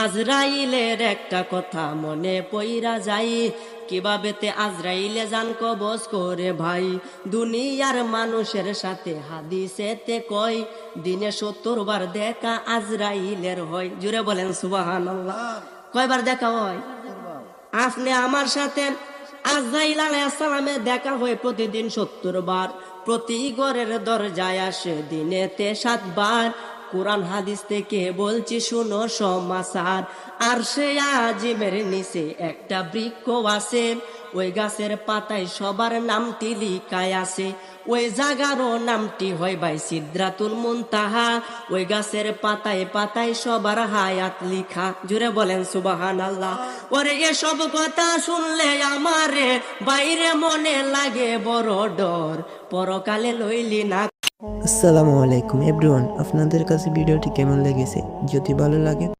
আজরাইলের একটা কথা মনে পইরা যাই, কিভাবে তে আজরাইলে জান কবজ করে ভাই। দুনিয়ার মানুষের সাথে হাদিসেতে কয়, দিনে 70 বার দেখা আজরাইলের হয়। জুড়ে বলেন সুবহানাল্লাহ। কয়বার দেখা হয়? আপনি আমার সাথে আজরাইল আলাইহিস সালামের দেখা হয় প্রতিদিন 70 বার। প্রতি ঘরের দরজায় আসে দিনেতে 7 বার। কোরআন হাদিস থেকে বলছি শুনো সমাচার। আর সে আজিমের নিচে একটা বৃক্ষ আছে, ওই গাছের পাতায় সবার নামটি লিখায় আছে। ওই জায়গারও নামটি হয় ভাই সিদরাতুল মুনতাহা। ওই গাছের পাতায় পাতায় সবার হায়াত লিখা। জুড়ে বলেন সুবহানাল্লাহ। ওরে এসব কথা শুনলে আমারে বাইরে মনে লাগে বড় ডর, পরকালে লইলি না। আসসালামু আলাইকুম এভরিওয়ান, আপনাদের কাছে ভিডিওটি কেমন লেগেছে? যদি ভালো লাগে